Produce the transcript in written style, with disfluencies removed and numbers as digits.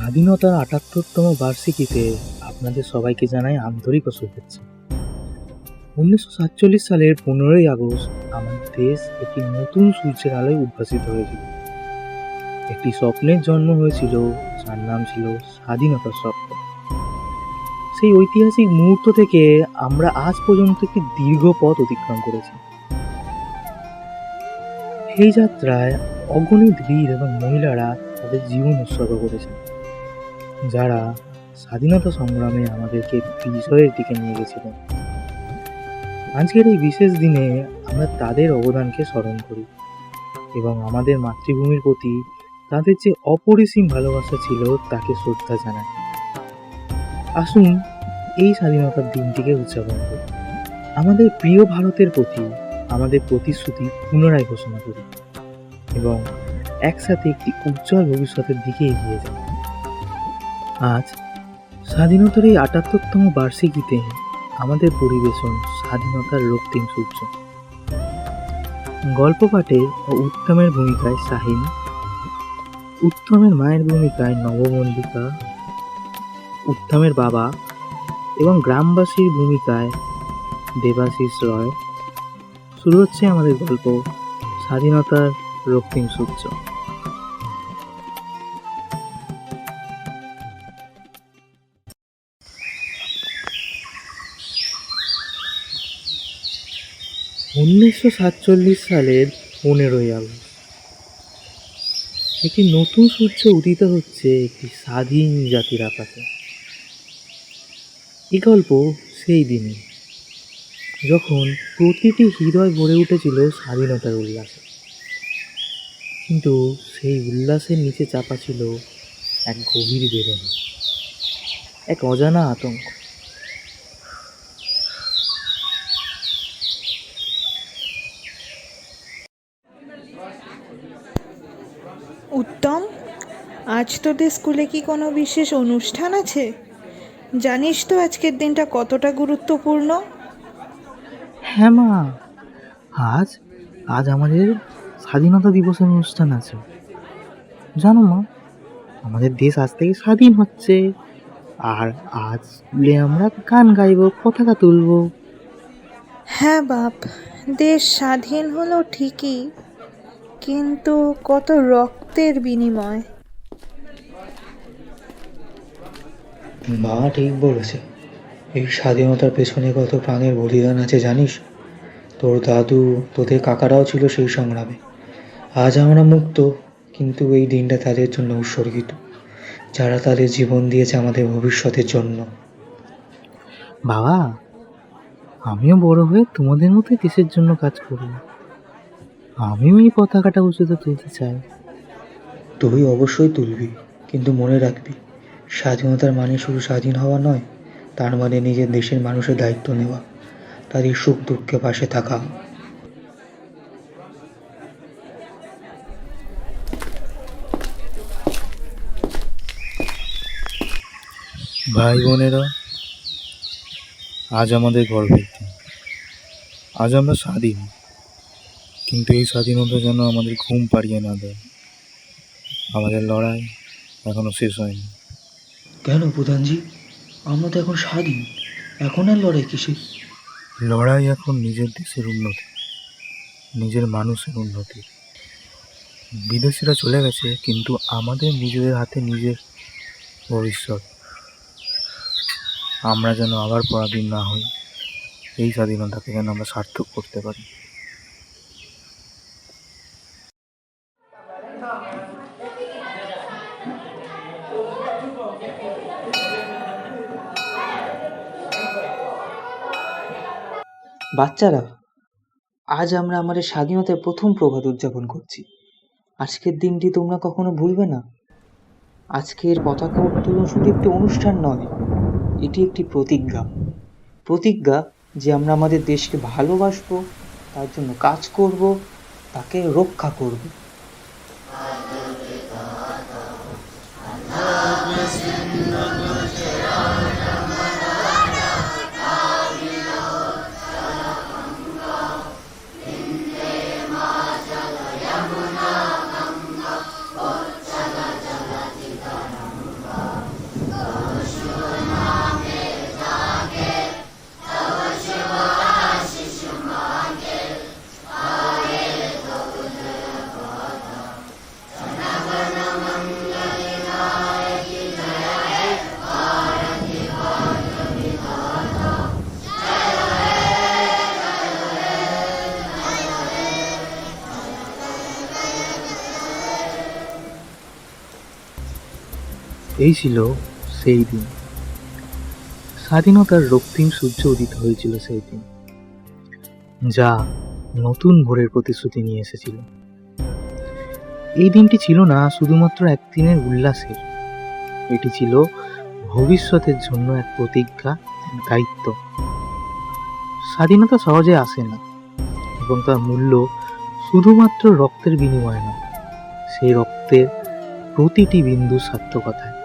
স্বাধীনতার ৭৮তম বার্ষিকীতে আপনাদের সবাইকে জানাই আন্তরিক শুভেচ্ছা। ১৯৪৭ সালের ১৫ই আগস্ট আমাদের দেশ একটি নতুন সূর্যের আলোয় উদ্ভাসিত হয়েছিল। একটি স্বপ্নের জন্ম হয়েছিল, যার নাম ছিল স্বাধীনতার স্বপ্ন। সেই ঐতিহাসিক মুহূর্ত থেকে আমরা আজ পর্যন্ত একটি দীর্ঘ পথ অতিক্রম করেছি। এই যাত্রায় অগণিত বীর এবং মহিলারা তাদের জীবন উৎসর্গ করেছেন, যারা স্বাধীনতা সংগ্রামে আমাদেরকে বিজয়ের দিকে নিয়ে গেছিলেন। আজকের এই বিশেষ দিনে আমরা তাদের অবদানকে স্মরণ করি এবং আমাদের মাতৃভূমির প্রতি তাদের যে অপরিসীম ভালোবাসা ছিল তাকে শ্রদ্ধা জানাই। আসুন এই স্বাধীনতার দিনটিকে উদযাপন করি, আমাদের প্রিয় ভারতের প্রতি আমাদের প্রতিশ্রুতি পুনরায় ঘোষণা করি এবং একসাথে একটি উজ্জ্বল ভবিষ্যতের দিকে এগিয়ে যাই। আজ স্বাধীনতার এই ৭৮তম বার্ষিকীতে আমাদের পরিবেশন স্বাধীনতার রক্তিম সূর্য। গল্প পাঠে ও উত্তমের ভূমিকায় শাহিন, উত্তমের মায়ের ভূমিকায় নবমল্লিকা, উত্তমের বাবা এবং গ্রামবাসীর ভূমিকায় দেবাশিস রয়। শুরু হচ্ছে আমাদের গল্প স্বাধীনতার রক্তিম সূর্য। উনিশশো ৪৭ সালের ১৫ই আগস্ট একটি নতুন সূর্য উদিত হচ্ছে একটি স্বাধীন জাতির আকাশে। এই গল্প সেই দিনে যখন প্রতিটি হৃদয় ভরে উঠেছিল স্বাধীনতার উল্লাসে, কিন্তু সেই উল্লাসের নিচে চাপা ছিল এক গভীর বেদনা, এক অজানা আতঙ্ক। উত্তম, আজ তোদের স্কুলে কি কোনো বিশেষ অনুষ্ঠান আছে? জানিস তো আজকের দিনটা কতটা গুরুত্বপূর্ণ? হ্যাঁ মা, আজ আজ আমাদের স্বাধীনতা দিবসের অনুষ্ঠান আছে। জানো মা, আমাদের দেশ আজ থেকে স্বাধীন হচ্ছে, আর আজ স্কুলে আমরা গান গাইবো, পতাকা তুলবো। হ্যাঁ বাপ, দেশ স্বাধীন হলো ঠিকই, কিন্তু কত রক্তের বিনিময়। বাবা ঠিক বলেছে, এই স্বাধীনতার পেছনে কত প্রাণের বলিদান আছে জানিস? তোর দাদু, তোদের কাকারাও ছিল সেই সংগ্রামে। আজ আমরা মুক্ত, কিন্তু এই দিনটা তাদের জন্য উৎসর্গিত, যারা তাদের জীবন দিয়েছে আমাদের ভবিষ্যতের জন্য। বাবা, আমিও বড় হয়ে তোমাদের মতোই দেশের জন্য কাজ করব। আমিও এই পতাকাটা উঁচুতে তুলতে চাই। তুই অবশ্যই তুলবি, কিন্তু মনে রাখবি, স্বাধীনতার মানে শুধু স্বাধীন হওয়া নয়, তার মানে নিজের দেশের মানুষের দায়িত্ব নেওয়া, তাদের সুখ দুঃখে পাশে থাকা। ভাই বোনেরা, আজ আমাদের গর্বের দিন। আজ আমরা স্বাধীন, কিন্তু এই স্বাধীনতা যেন আমাদের ঘুম পাড়িয়ে না দেয়। আমাদের লড়াই এখনো শেষ হয়নি। কেন প্রধানজি? আমরা তো এখন স্বাধীন, এখন আর লড়াই কিসে? লড়াই এখন নিজের দেশের উন্নতি, নিজের মানুষের উন্নতি। বিদেশিরা চলে গেছে, কিন্তু আমাদের নিজেদের হাতে নিজের ভবিষ্যৎ। আমরা যেন আবার পরাধীন না হই, এই স্বাধীনতাকে যেন আমরা সার্থক করতে পারি। বাচ্চারা, আজ আমরা আমাদের স্বাধীনতার প্রথম প্রভাত উদযাপন করছি। আজকের দিনটি তোমরা কখনো ভুলবে না। আজকের পতাকা উত্তোলন শুধু একটি অনুষ্ঠান নয়, এটি একটি প্রতিজ্ঞা। প্রতিজ্ঞা যে আমরা আমাদের দেশকে ভালোবাসবো, তার জন্য কাজ করব, তাকে রক্ষা করব। এই ছিল সেই দিন, স্বাধীনতার রক্তিম সূর্য উদিত হয়েছিল সেই দিন, যা নতুন ভোরের প্রতিশ্রুতি নিয়ে এসেছিল। এই দিনটি ছিল না শুধুমাত্র একদিনের উল্লাসের, এটি ছিল ভবিষ্যতের জন্য এক প্রতিজ্ঞা, এক দায়িত্ব। স্বাধীনতা সহজে আসে না, এবং তার মূল্য শুধুমাত্র রক্তের বিনিময়ে নয়, সেই রক্তের প্রতিটি বিন্দু সার্থকতায়।